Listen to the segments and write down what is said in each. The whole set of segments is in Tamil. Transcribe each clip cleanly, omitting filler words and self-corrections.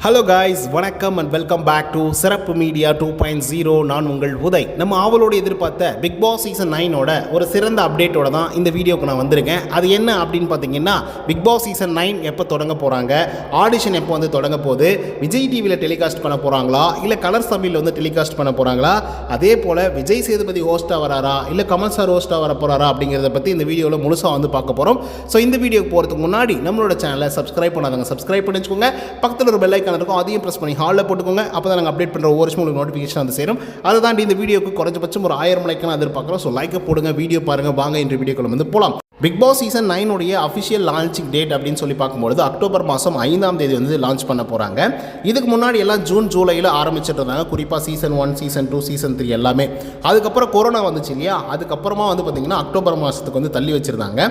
ஹலோ காய்ஸ், வணக்கம் அண்ட் வெல்கம் பேக் டு சிறப்பு மீடியா 2.0. நான் உங்கள் உதய். நம்ம ஆவலோடு எதிர்பார்த்த பிக் பாஸ் சீசன் 9ஓட ஒரு சிறந்த அப்டேட்டோட தான் இந்த வீடியோக்கு நான் வந்திருக்கேன். அது என்ன அப்படின்னு பார்த்தீங்கன்னா, பிக் பாஸ் சீசன் 9 எப்போ தொடங்க போகிறாங்க, ஆடிஷன் எப்போ வந்து தொடங்க போகுது, விஜய் டிவியில் டெலிகாஸ்ட் பண்ண போகிறாங்களா இல்லை கலர்ஸ் தமிழில் வந்து டெலிகாஸ்ட் பண்ண போகிறாங்களா, அதே போல் விஜய் சேதுபதி ஹோஸ்ட்டாக வராரா இல்லை கமல் சார் ஹோஸ்ட்டாக வர போகிறாரா அப்படிங்கிறத பற்றி இந்த வீடியோவில் முழுசாக வந்து பார்க்க போகிறோம். ஸோ இந்த வீடியோக்கு போகிறதுக்கு முன்னாடி நம்மளோட சேனலை சப்ஸ்கிரைப் பண்ணாதவங்க சப்ஸ்கிரைப் பண்ணி வச்சுக்கோங்க. பக்கத்தில் ஒரு பெல் ஐக்கான் இருக்கும், அதையும் ப்ரெஸ் பண்ணி ஹாலில் போட்டுக்கோங்க. அப்போ தான் நாங்கள் அப்டேட் பண்ணுற ஒவ்வொரு வருஷம் உங்களுக்கு நோட்டிஃபிகேஷன் வந்து சேரும். அதை தாண்டி இந்த வீடியோக்கு குறைஞ்சபட்சம் ஒரு 1000 லைக் நான் எதிர்பார்க்குறோம். ஸோ லைக்கை போடுங்க, வீடியோ பாருங்கள். வாங்க இன்று வீடியோக்குள்ள வந்து போகலாம். Bigg Boss season 9 official launching date அப்படின்னு சொல்லி பார்க்கும்பொழுது அக்டோபர் மாதம் 5ஆம் தேதி வந்து லான்ச் பண்ண போகிறாங்க. இதுக்கு முன்னாடி எல்லாம் ஜூன் ஜூலையில் ஆரம்பிச்சுட்டு இருந்தாங்க, குறிப்பாக சீசன் 1, சீசன் 2, சீசன் 3 எல்லாமே. அதுக்கப்புறம் கொரோனா வந்துச்சு இல்லையா, அதுக்கப்புறமா வந்து பார்த்திங்கன்னா அக்டோபர் மாதத்துக்கு வந்து தள்ளி வச்சுருந்தாங்க.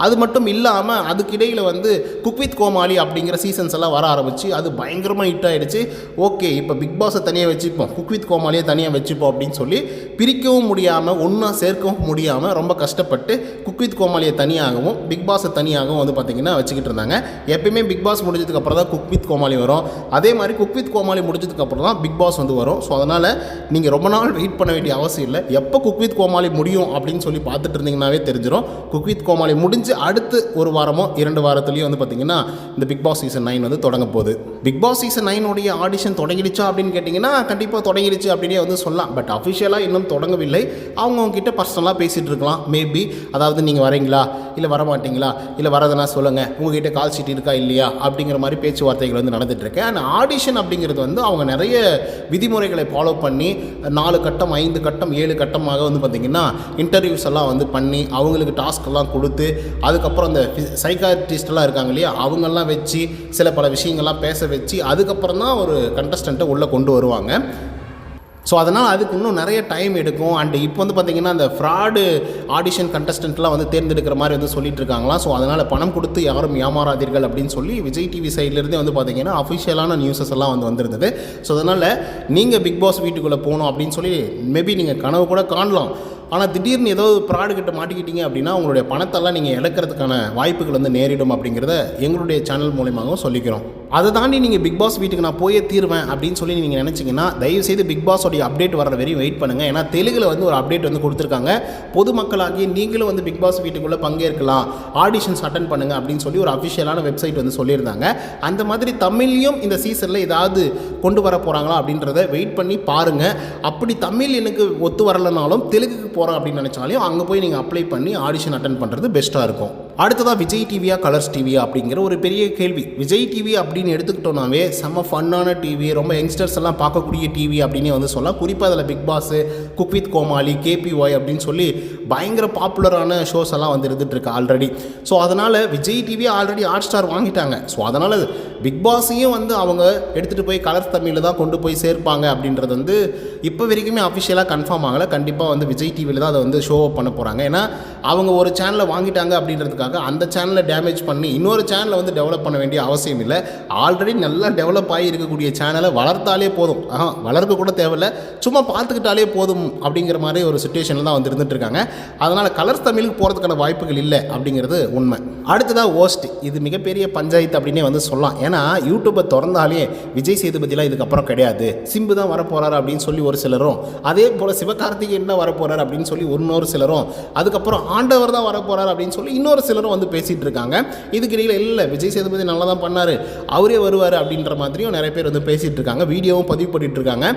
அது மட்டும் இல்லாமல் அதுக்கிடையில் வந்து குக் வித் கோமாளி அப்படிங்கிற சீசன்ஸ் எல்லாம் வர ஆரம்பிச்சு அது பயங்கரமாக ஹிட் ஆகிடுச்சு. ஓகே, இப்போ பிக் பாஸை தனியாக வச்சுப்போம், குக் வித் கோமாளியை தனியாக வச்சுப்போம் அப்படின்னு சொல்லி பிரிக்கவும் முடியாமல் ஒன்றா சேர்க்கவும் முடியாமல் ரொம்ப கஷ்டப்பட்டு குக் வித் கோமாளியை தனியாகவும் பிக் பாஸை தனியாகவும் வந்து பார்த்திங்கன்னா வச்சுக்கிட்டு இருந்தாங்க. எப்பயுமே பிக் பாஸ் முடிஞ்சதுக்கு அப்புறம் தான் குக் வித் கோமாளி வரும். அதே மாதிரி குக் வித் கோமாளி முடிஞ்சதுக்கு அப்புறம் தான் பிக் பாஸ் வந்து வரும். ஸோ அதனால் நீங்கள் ரொம்ப நாள் வெயிட் பண்ண வேண்டிய அவசியம் இல்லை. எப்போ குக் வித் கோமாளி முடியும் அப்படின்னு சொல்லி பார்த்துட்டு இருந்தீங்கன்னாவே தெரிஞ்சிடும். குக் வித் கோமாளி முடிஞ்சு அடுத்து ஒரு வாரமோ 2 வாரத்துலேயும் வந்து பார்த்திங்கன்னா இந்த பிக் பாஸ் சீசன் 9 வந்து தொடங்க போகுது. பிக் பாஸ் சீசன் 9 ஆடிஷன் தொடங்கிடுச்சா அப்படின்னு கேட்டிங்கன்னா கண்டிப்பாக தொடங்கிடுச்சு அப்படின்னே வந்து சொல்லலாம். பட் அஃபிஷியலாக இன்னும் தொடங்கவில்லை. அவங்கக்கிட்ட பர்சனலாக பேசிகிட்டு இருக்கலாம் மேபி. அதாவது நீங்கள் வரீங்களா இல்லை வரமாட்டிங்களா, இல்லை வரதுனா சொல்லுங்கள், உங்கள்கிட்ட கால் ஷீட் இருக்கா இல்லையா அப்படிங்கிற மாதிரி பேச்சுவார்த்தைகள் வந்து நடந்துகிட்ருக்கு. அண்ட் ஆடிஷன் அப்படிங்கிறது வந்து அவங்க நிறைய விதிமுறைகளை ஃபாலோ பண்ணி 4 கட்டம் 5 கட்டம் 7 கட்டமாக வந்து பார்த்திங்கன்னா இன்டர்வியூஸ் எல்லாம் வந்து பண்ணி அவங்களுக்கு டாஸ்க்கெல்லாம் கொடுத்து அதுக்கப்புறம் அந்த சைக்காட்ரிஸ்டெல்லாம் இருக்காங்க இல்லையா, அவங்கெல்லாம் வச்சு சில பல விஷயங்கள்லாம் பேச வச்சு அதுக்கப்புறம் தான் ஒரு கண்டஸ்டண்ட்டை உள்ளே கொண்டு வருவாங்க. ஸோ அதனால் அதுக்கு இன்னும் நிறைய டைம் எடுக்கும். அண்ட் இப்போ வந்து பார்த்திங்கன்னா அந்த ஃப்ராடு ஆடிஷன் கண்டஸ்டன்ட்லாம் வந்து தேர்ந்தெடுக்கிற மாதிரி வந்து சொல்லிட்டு இருக்காங்களாம். ஸோ அதனால் பணம் கொடுத்து யாரும் ஏமாறாதீர்கள் அப்படின்னு சொல்லி விஜய் டிவி சைட்லேருந்தே வந்து பார்த்திங்கன்னா அஃபிஷியலான நியூஸஸ் எல்லாம் வந்து வந்திருந்தது. ஸோ அதனால் நீங்கள் பிக் பாஸ் வீட்டுக்குள்ளே போகணும் அப்படின்னு சொல்லி மேபி நீங்கள் கனவு கூட காணலாம். ஆனால் திடீர்னு ஏதோ ப்ராடக்ட்டை மாட்டிக்கிட்டீங்க அப்படின்னா உங்களுடைய பணத்தெல்லாம் நீங்கள் இழக்கிறதுக்கான வாய்ப்புகள் வந்து நேரிடும் அப்படிங்கிறத எங்களுடைய சேனல் மூலமாகவும் சொல்லிக்கிறோம். அதை தாண்டி நீங்கள் பிக் பாஸ் வீட்டுக்கு நான் போயே தீருவேன் அப்படின்னு சொல்லி நீங்கள் நினச்சிங்கன்னா தயவுசெய்து பிக் பாஸோடைய அப்டேட் வர வரையும் வெயிட் பண்ணுங்கள். ஏன்னா தெலுங்கில் வந்து ஒரு அப்டேட் வந்து கொடுத்துருக்காங்க. பொதுமக்களாகி நீங்களும் வந்து பிக் பாஸ் வீட்டுக்குள்ளே பங்கேற்கலாம், ஆடிஷன்ஸ் அட்டன் பண்ணுங்கள் அப்படின்னு சொல்லி ஒரு அஃபிஷியலான வெப்சைட் வந்து சொல்லியிருந்தாங்க. அந்த மாதிரி தமிழ்லையும் இந்த சீசனில் ஏதாவது கொண்டு வர போகிறாங்களா அப்படின்றத வெயிட் பண்ணி பாருங்கள். அப்படி தமிழ் எனக்கு ஒத்து வரலைனாலும் தெலுங்குக்கு போகிறோம் அப்படின்னு நினச்சாலையும் அங்கே போய் நீங்கள் அப்ளை பண்ணி ஆடிஷன் அட்டன் பண்ணுறது பெஸ்ட்டாக இருக்கும். அடுத்ததாக விஜய் டிவியா கலர்ஸ் டிவியா அப்படிங்கிற ஒரு பெரிய கேள்வி. விஜய் டிவி அப்படின்னு எடுத்துக்கிட்டோம்னாவே செம்ம ஃபன்னான டிவி, ரொம்ப யங்ஸ்டர்ஸ் எல்லாம் பார்க்கக்கூடிய டிவி அப்படின்னே வந்து சொல்லலாம். குறிப்பாக அதில் Bigg Boss, Cook with Comali, KPY அப்படின்னு சொல்லி பயங்கர பாப்புலரான ஷோஸ் எல்லாம் வந்து இருந்துகிட்ருக்கு ஆல்ரெடி. ஸோ அதனால் Vijay TV already hot star வாங்கிட்டாங்க. ஸோ அதனால் பிக் பாஸையும் வந்து அவங்க எடுத்துகிட்டு போய் கலர்ஸ் தமிழில் தான் கொண்டு போய் சேர்ப்பாங்க அப்படின்றது வந்து இப்போ வரைக்குமே அஃபிஷியலாக கன்ஃபார்ம் ஆகலை. கண்டிப்பாக வந்து விஜய் டிவியில் தான் அதை வந்து ஷோ பண்ண போகிறாங்க. ஏன்னா அவங்க ஒரு சேனலை வாங்கிட்டாங்க அப்படின்றதுக்காக அந்த சேனலை டேமேஜ் பண்ணி இன்னொரு சேனலை வந்து டெவலப் பண்ண வேண்டிய அவசியம் இல்லை. ஆல்ரெடி நல்லா டெவலப் ஆகி இருக்கக்கூடிய சேனலை வளர்த்தாலே போதும், வளர்க்க கூட தேவையில்லை, சும்மா பார்த்துக்கிட்டாலே போதும் அப்படிங்கிற மாதிரி ஒரு சுச்சுவேஷனில் தான் வந்து இருந்துட்டு இருக்காங்க. அதனால் கலர்ஸ் தமிழுக்கு போகிறதுக்கான வாய்ப்புகள் இல்லை அப்படிங்கிறது உண்மை. அடுத்ததாக ஹோஸ்ட், இது மிகப்பெரிய பஞ்சாயத்து அப்படின்னே வந்து சொல்லலாம். ஏன்னா யூடியூப்பை திறந்தாலே விஜய் சேதுபதிலாம் இதுக்கப்புறம் கிடையாது, சிம்பு தான் வரப்போகிறாரு அப்படின்னு சொல்லி ஒரு சிலரும், அதே போல் சிவகார்த்திகேயன் தான் வரப்போகிறார் அப்படின்னு சொல்லி இன்னொரு சிலரும், அதுக்கப்புறம் ஆண்டவர் தான் வரப்போகிறார் அப்படின்னு சொல்லி இன்னொரு சிலரும் வந்து பேசிகிட்டு இருக்காங்க. இதுக்கு இடையில் இல்லை விஜய் சேதுபதி நல்லா தான் பண்ணார், அவரே வருவார் அப்படின்ற மாதிரியும் நிறைய பேர் வந்து பேசிகிட்டு இருக்காங்க, வீடியோவும் பதிவு பண்ணிட்டு இருக்காங்க.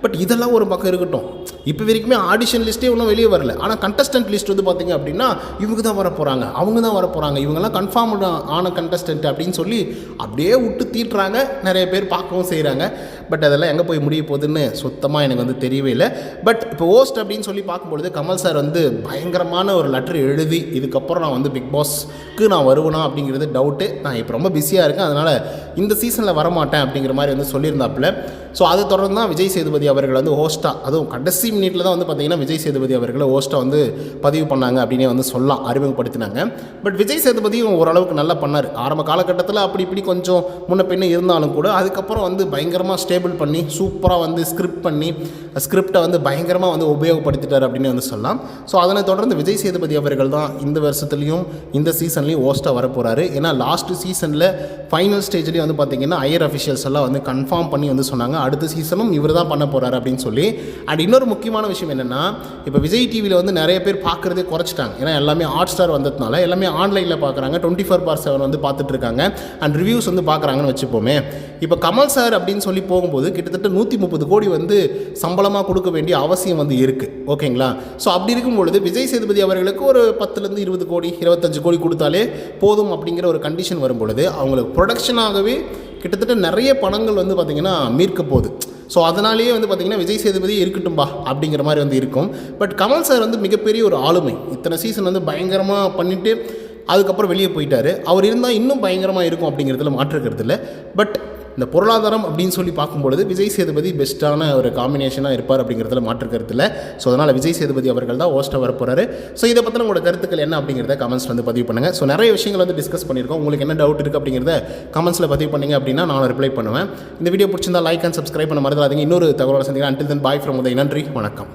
பட் இதெல்லாம் ஒரு பக்கம் இருக்கட்டும். இப்போ வரைக்குமே ஆடிஷன் லிஸ்ட்டே ஒன்றும் வெளியே வரல. ஆனால் கண்டஸ்டன்ட் லிஸ்ட் வந்து பார்த்திங்க அப்படின்னா இவங்க தான் வர போகிறாங்க, அவங்க தான் வர போகிறாங்க, இவங்கெல்லாம் கன்ஃபார்ம் ஆன கண்டஸ்டன்ட் அப்படின்னு சொல்லி அப்படியே விட்டு தீட்டுறாங்க. நிறைய பேர் பார்க்கவும் செய்கிறாங்க. பட் அதெல்லாம் எங்கே போய் முடிய போகுதுன்னு சுத்தமாக எனக்கு வந்து தெரியவே இல்லை. பட் இப்போ ஹோஸ்ட் அப்படின்னு சொல்லி பார்க்கும்பொழுது கமல் சார் வந்து பயங்கரமான ஒரு லெட்டர் எழுதி இதுக்கப்புறம் நான் வந்து பிக் பாஸ்க்கு நான் வருவேனா அப்படிங்கிறது டவுட்டு. நான் இப்போ ரொம்ப பிஸியாக இருக்கேன், அதனால் இந்த சீசனில் வரமாட்டேன் அப்படிங்கிற மாதிரி வந்து சொல்லியிருந்தாப்புல. ஸோ அதை தொடர்ந்து தான் விஜய் சேதுபதி அவர்கள் வந்து ஹோஸ்ட்டாக, அதுவும் கடைசி மினிட்ல தான் வந்து பார்த்திங்கன்னா விஜய் சேதுபதி அவர்களை ஹோஸ்ட்டாக வந்து பதிவு பண்ணாங்க அப்படின்னே வந்து சொல்லலாம், அறிமுகப்படுத்தினாங்க. பட் விஜய் சேதுபதியும் ஓரளவுக்கு நல்லா பண்ணார். ஆரம்ப காலகட்டத்தில் அப்படி இப்படி கொஞ்சம் முன்ன பின்ன இருந்தாலும் கூட அதுக்கப்புறம் வந்து பயங்கரமாக ஸ்டேபிள் பண்ணி சூப்பராக வந்து ஸ்கிரிப்டை வந்து பயங்கரமாக வந்து உபயோகப்படுத்திட்டார் அப்படின்னு வந்து சொல்லலாம். ஸோ அதனை தொடர்ந்து விஜய் சேதுபதி சேதுபதி அவர்கள் தான் இந்த வருஷத்துலையும் இந்த சீசன்லேயும் ஹோஸ்ட்டாக வர போகிறாரு. ஏன்னா லாஸ்ட் சீசனில் ஃபைனல் ஸ்டேஜ்லேயும் வந்து பார்த்திங்கன்னா ஹையர் அஃபிஷியல்ஸ் எல்லாம் வந்து கன்ஃபார்ம் பண்ணி வந்து சொன்னாங்க அடுத்த சீசனும் இவர் தான் பண்ண போகிறாரு அப்படின்னு சொல்லி. அண்ட் இன்னொரு முக்கியமான விஷயம் என்னென்னா, இப்போ விஜய் டிவியில் வந்து நிறைய பேர் பார்க்குறதே குறைச்சிட்டாங்க. ஏன்னா எல்லாமே ஹாட் ஸ்டார் வந்ததுனால எல்லாமே ஆன்லைனில் பார்க்குறாங்க, 24/7 வந்து பார்த்துட்ருக்காங்க அண்ட் ரிவ்யூஸ் வந்து பார்க்குறாங்கன்னு வச்சுப்போமே. இப்போ கமல் சார் அப்படின்னு சொல்லி போகும்போது கிட்டத்தட்ட 130 கோடி வந்து சம்பளமாக கொடுக்க வேண்டிய அவசியம் வந்து இருக்குது. ஓகேங்களா? ஸோ அப்படி இருக்கும்பொழுது விஜய் சேதுபதி அவர்களுக்கு ஒரு 10 20 கோடி 25 கோடி கொடுத்தாலே போதும் அப்படிங்கிற ஒரு கண்டிஷன் வரும்பொழுது அவங்களுக்கு ப்ரொடக்ஷனாகவே கிட்டத்தட்ட நிறைய பணங்கள் வந்து பார்த்திங்கன்னா மீட்க போகுது. ஸோ அதனாலேயே வந்து பார்த்திங்கன்னா விஜய் சேதுபதி இருக்கட்டும்பா அப்படிங்கிற மாதிரி வந்து இருக்கும். பட் கமல் சார் வந்து மிகப்பெரிய ஒரு ஆளுமை. இத்தனை சீசன் வந்து பயங்கரமாக பண்ணிவிட்டு அதுக்கப்புறம் வெளியே போயிட்டார். அவர் இருந்தால் இன்னும் பயங்கரமாக இருக்கும் அப்படிங்கிறதுல மாற்றுக்கிறது இல்லை. பட் இந்த பொருளாதாரம் அப்படின்னு சொல்லி பார்க்கும்பொழுது விஜய் சேதுபதி பெஸ்ட்டான ஒரு காம்பினேஷனாக இருப்பார் அப்படிங்கிறதுல மாற்றுக்கிறது இல்லை. ஸோ அதனால் விஜய் சேதுபதி அவர்கள் தான் ஹோஸ்ட்டாக வர போகிறாரு. ஸோ இதை பற்றின உங்களோட கருத்துக்கள் என்ன அப்படிங்கிறத கமெண்ட்ஸ் வந்து பதிவு பண்ணுங்கள். ஸோ நிறைய விஷயங்கள் வந்து டிஸ்கஸ் பண்ணியிருக்கோம். உங்களுக்கு என்ன டவுட் இருக்குது அப்படிங்கிறத கமெண்ட்ஸில் பதிவு பண்ணிங்க அப்படின்னா நான் ரிப்ளை பண்ணுவேன். இந்த வீடியோ பிடிச்சிருந்தா லைக் அண்ட் சப்ஸ்கிரைப் பண்ண மறந்துடாதீங்க. இன்னொரு தகவலோட சந்திக்கிறேன். Until then bye from Uday. நன்றி, வணக்கம்.